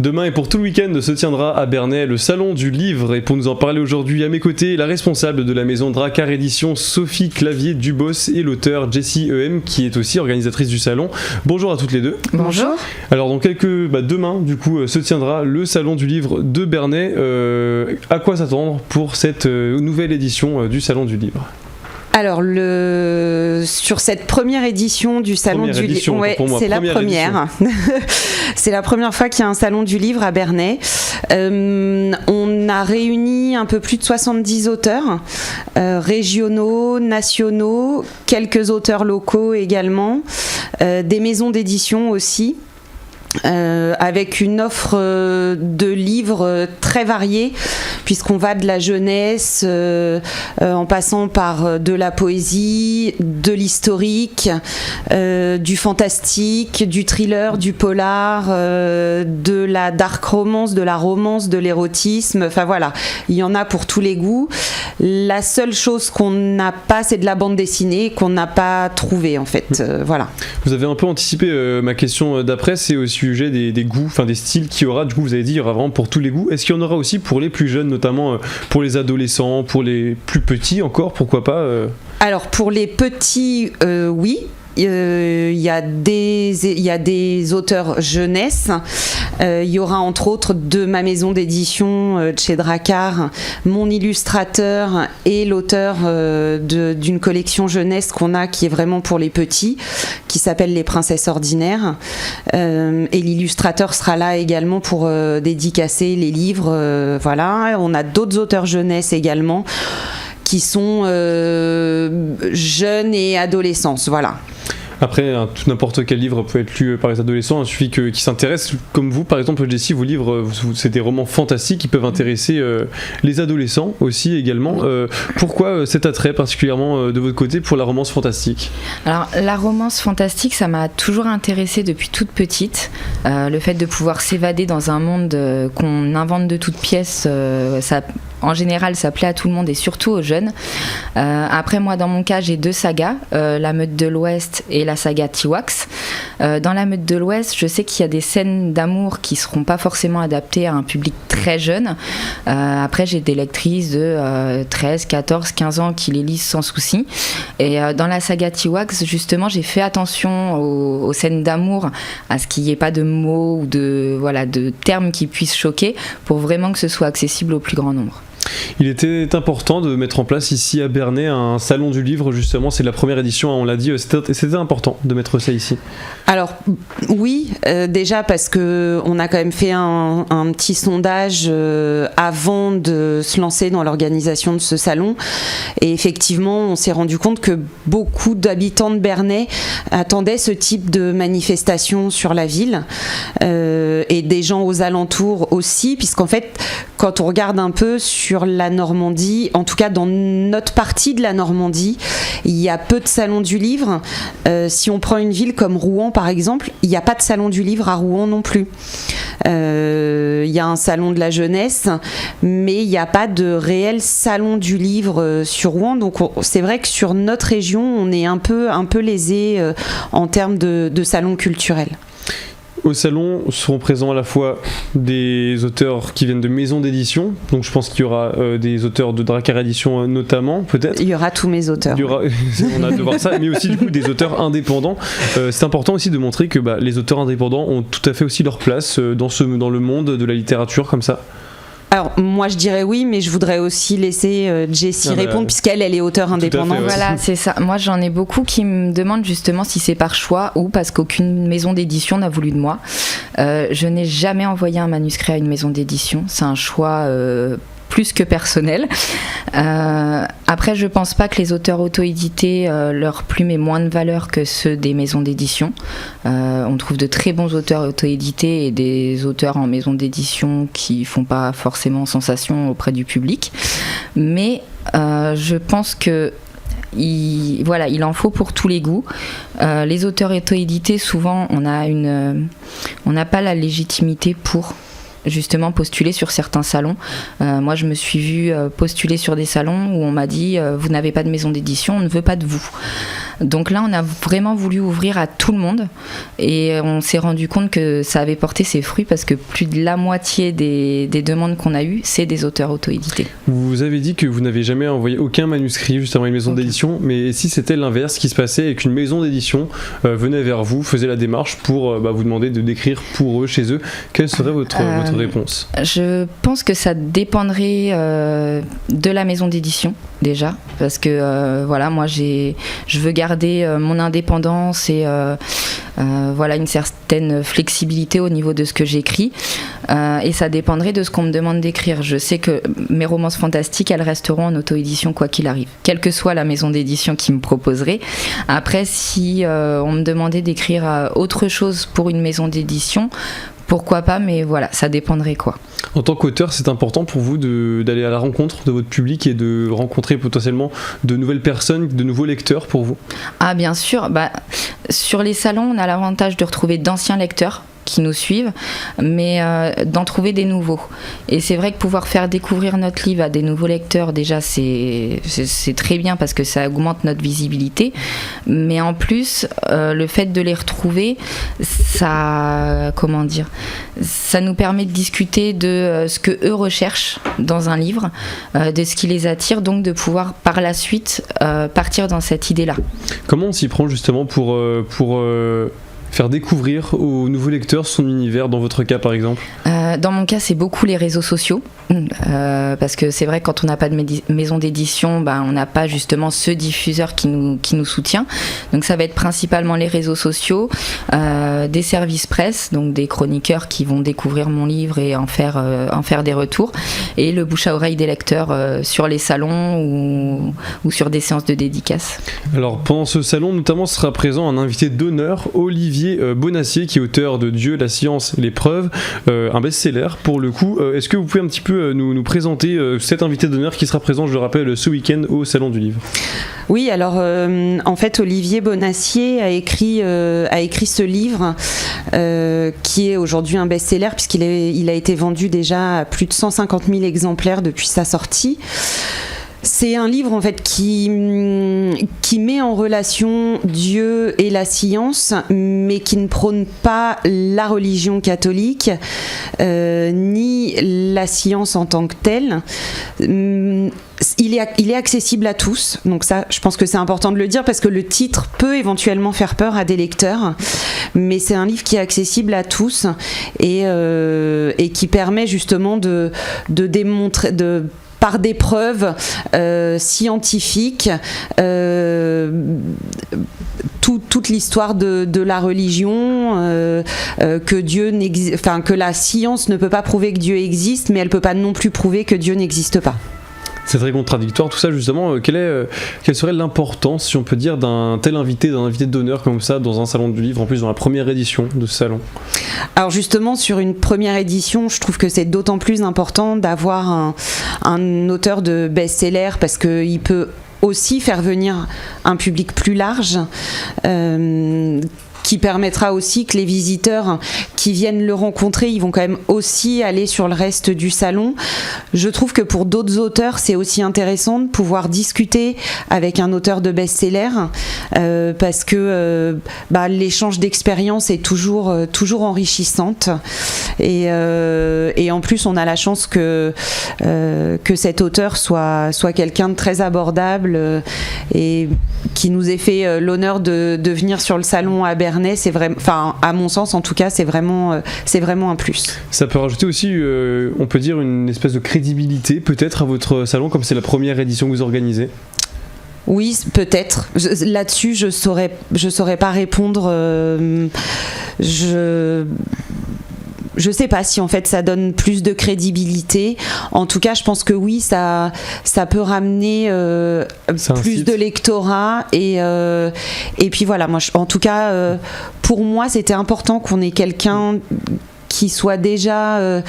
Demain et pour tout le week-end se tiendra à Bernay le salon du livre, et pour nous en parler aujourd'hui à mes côtés, la responsable de la maison Drakkar Édition, Sophie Clavier-Dubos, et l'auteur Jessie EM qui est aussi organisatrice du salon. Bonjour à toutes les deux. Bonjour. Alors dans demain du coup se tiendra le salon du livre de Bernay. À quoi s'attendre pour cette nouvelle édition du salon du livre ? Alors, sur cette première édition du Salon du Livre, c'est la première. C'est la première fois qu'il y a un Salon du Livre à Bernay. On a réuni un peu plus de 70 auteurs, régionaux, nationaux, quelques auteurs locaux également, des maisons d'édition aussi. Avec une offre de livres très variée, puisqu'on va de la jeunesse en passant par de la poésie, de l'historique, du fantastique, du thriller, du polar, de la dark romance, de la romance, de l'érotisme, enfin voilà, il y en a pour tous les goûts. La seule chose qu'on n'a pas, c'est de la bande dessinée qu'on n'a pas trouvée en fait, voilà. Vous avez un peu anticipé ma question d'après, c'est au sujet des goûts, enfin des styles qu'il y aura. Du coup, vous avez dit il y aura vraiment pour tous les goûts. Est-ce qu'il y en aura aussi pour les plus jeunes, notamment pour les adolescents, pour les plus petits encore, pourquoi pas Alors pour les petits, oui. Il y a des auteurs jeunesse. Il y aura entre autres de ma maison d'édition chez Drakkar, mon illustrateur et l'auteur d'une collection jeunesse qu'on a qui est vraiment pour les petits, qui s'appelle Les Princesses Ordinaires. Et l'illustrateur sera là également pour dédicacer les livres. Voilà. On a d'autres auteurs jeunesse également qui sont jeunes et adolescents, voilà. Après, tout n'importe quel livre peut être lu par les adolescents, il suffit qu'ils s'intéressent, comme vous, par exemple, Jessie, vos livres, c'est des romans fantastiques qui peuvent intéresser les adolescents aussi également. Pourquoi cet attrait particulièrement de votre côté pour la romance fantastique ? Alors, la romance fantastique, ça m'a toujours intéressée depuis toute petite. Le fait de pouvoir s'évader dans un monde qu'on invente de toutes pièces, en général, ça plaît à tout le monde et surtout aux jeunes. Après, moi, dans mon cas, j'ai 2 sagas, La Meute de l'Ouest et la saga Tiwax. Dans La Meute de l'Ouest, je sais qu'il y a des scènes d'amour qui ne seront pas forcément adaptées à un public très jeune. Après, j'ai des lectrices de 13, 14, 15 ans qui les lisent sans souci. Et dans la saga Tiwax, justement, j'ai fait attention aux scènes d'amour, à ce qu'il n'y ait pas de mots ou de termes qui puissent choquer, pour vraiment que ce soit accessible au plus grand nombre. Il était important de mettre en place ici à Bernay un salon du livre, justement, c'est la première édition, on l'a dit, c'était important de mettre ça ici. Alors oui, déjà parce qu'on a quand même fait un petit sondage avant de se lancer dans l'organisation de ce salon, et effectivement on s'est rendu compte que beaucoup d'habitants de Bernay attendaient ce type de manifestation sur la ville, et des gens aux alentours aussi, puisqu'en fait quand on regarde un peu sur la Normandie, en tout cas dans notre partie de la Normandie, il y a peu de salons du livre. Si on prend une ville comme Rouen par exemple, il n'y a pas de salon du livre à Rouen non plus. Il y a un salon de la jeunesse, mais il n'y a pas de réel salon du livre sur Rouen. Donc c'est vrai que sur notre région, on est un peu lésé en termes de salons culturels. Au salon seront présents à la fois des auteurs qui viennent de maisons d'édition, donc je pense qu'il y aura des auteurs de Drakkar Édition notamment, peut-être. Il y aura tous mes auteurs. On a hâte de voir ça, mais aussi du coup des auteurs indépendants. C'est important aussi de montrer que les auteurs indépendants ont tout à fait aussi leur place dans le monde de la littérature comme ça. Alors moi je dirais oui, mais je voudrais aussi laisser Jessie répondre, puisqu'elle est auteure indépendante. Fait, ouais. Voilà, c'est ça. Moi j'en ai beaucoup qui me demandent justement si c'est par choix ou parce qu'aucune maison d'édition n'a voulu de moi. Je n'ai jamais envoyé un manuscrit à une maison d'édition, c'est un choix plus que personnel. Après, je pense pas que les auteurs auto-édités, leur plume ait moins de valeur que ceux des maisons d'édition. On trouve de très bons auteurs auto-édités et des auteurs en maison d'édition qui font pas forcément sensation auprès du public. Mais je pense que il en faut pour tous les goûts. Les auteurs auto-édités, souvent, on n'a pas la légitimité pour justement postuler sur certains salons. Moi je me suis vue postuler sur des salons où on m'a dit vous n'avez pas de maison d'édition, on ne veut pas de vous. Donc là, on a vraiment voulu ouvrir à tout le monde et on s'est rendu compte que ça avait porté ses fruits parce que plus de la moitié des demandes qu'on a eues, c'est des auteurs auto-édités. Vous avez dit que vous n'avez jamais envoyé aucun manuscrit justement à une maison d'édition, mais si c'était l'inverse qui se passait et qu'une maison d'édition venait vers vous, faisait la démarche pour vous demander de d'écrire pour eux, chez eux, quelle serait votre réponse ? Je pense que ça dépendrait de la maison d'édition déjà, parce que moi je veux garder mon indépendance et une certaine flexibilité au niveau de ce que j'écris, et ça dépendrait de ce qu'on me demande d'écrire. Je sais que mes romances fantastiques, elles resteront en auto-édition quoi qu'il arrive, quelle que soit la maison d'édition qui me proposerait. Après, si on me demandait d'écrire autre chose pour une maison d'édition, pourquoi pas, mais voilà, ça dépendrait quoi. En tant qu'auteur, c'est important pour vous d'aller à la rencontre de votre public et de rencontrer potentiellement de nouvelles personnes, de nouveaux lecteurs pour vous ? Ah bien sûr, sur les salons, on a l'avantage de retrouver d'anciens lecteurs qui nous suivent, mais d'en trouver des nouveaux. Et c'est vrai que pouvoir faire découvrir notre livre à des nouveaux lecteurs, déjà c'est très bien parce que ça augmente notre visibilité, mais en plus le fait de les retrouver, ça nous permet de discuter de ce que eux recherchent dans un livre, de ce qui les attire, donc de pouvoir par la suite partir dans cette idée-là. Comment on s'y prend justement pour faire découvrir aux nouveaux lecteurs son univers, dans votre cas par exemple ? Dans mon cas, c'est beaucoup les réseaux sociaux, parce que c'est vrai que quand on n'a pas de maison d'édition, on n'a pas justement ce diffuseur qui nous soutient. Donc ça va être principalement les réseaux sociaux, des services presse, donc des chroniqueurs qui vont découvrir mon livre et en faire des retours, et le bouche à oreille des lecteurs sur les salons ou sur des séances de dédicaces. Alors pendant ce salon, notamment, sera présent un invité d'honneur, Olivier Bonacier, qui est auteur de Dieu, la science, l'épreuve, un best-seller pour le coup. Est-ce que vous pouvez un petit peu nous présenter cet invité d'honneur qui sera présent, je le rappelle, ce week-end au Salon du Livre ? Oui, alors en fait Olivier Bonacier a écrit ce livre qui est aujourd'hui un best-seller puisqu'il a été vendu déjà à plus de 150 000 exemplaires depuis sa sortie. C'est un livre en fait qui met en relation Dieu et la science, mais qui ne prône pas la religion catholique ni la science en tant que telle. Il est accessible à tous, donc ça je pense que c'est important de le dire parce que le titre peut éventuellement faire peur à des lecteurs, mais c'est un livre qui est accessible à tous et qui permet justement de démontrer par des preuves scientifiques toute l'histoire de la religion, que la science ne peut pas prouver que Dieu existe, mais elle peut pas non plus prouver que Dieu n'existe pas. C'est très contradictoire tout ça justement. Quelle serait l'importance, si on peut dire, d'un invité d'honneur comme ça dans un salon du livre, en plus dans la première édition de ce salon ? Alors justement, sur une première édition, je trouve que c'est d'autant plus important d'avoir un auteur de best-seller parce qu'il peut aussi faire venir un public plus large, qui permettra aussi que les visiteurs qui viennent le rencontrer, ils vont quand même aussi aller sur le reste du salon. Je trouve que pour d'autres auteurs, c'est aussi intéressant de pouvoir discuter avec un auteur de best-seller parce que l'échange d'expérience est toujours enrichissante et en plus on a la chance que cet auteur soit quelqu'un de très abordable et qui nous ait fait l'honneur de venir sur le salon à Bernay. C'est vraiment, à mon sens en tout cas, c'est vraiment un plus. Ça peut rajouter aussi, on peut dire, une espèce de crédibilité peut-être à votre salon, comme c'est la première édition que vous organisez. Oui, peut-être. Là-dessus, je saurais pas répondre. Je sais pas si en fait ça donne plus de crédibilité. En tout cas, je pense que oui, ça peut ramener plus de lectorat et puis voilà. Moi, en tout cas, pour moi, c'était important qu'on ait quelqu'un qui soit déjà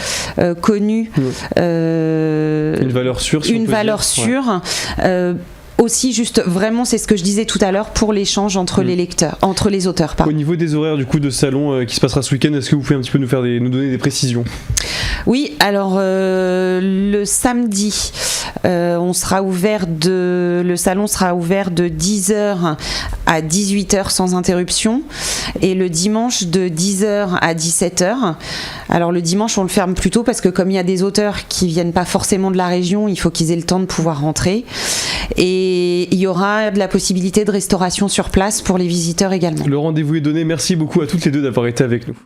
connu. Une valeur sûre. Une valeur sûre. Ouais. Aussi, juste vraiment, c'est ce que je disais tout à l'heure pour l'échange entre les lecteurs, entre les auteurs. Au niveau des horaires du coup de salon qui se passera ce week-end, est-ce que vous pouvez un petit peu nous donner des précisions ? Oui, alors le samedi, le salon sera ouvert de 10h à 18h sans interruption et le dimanche de 10h à 17h. Alors le dimanche on le ferme plus tôt parce que comme il y a des auteurs qui viennent pas forcément de la région, il faut qu'ils aient le temps de pouvoir rentrer. Et il y aura de la possibilité de restauration sur place pour les visiteurs également. Le rendez-vous est donné. Merci beaucoup à toutes les deux d'avoir été avec nous.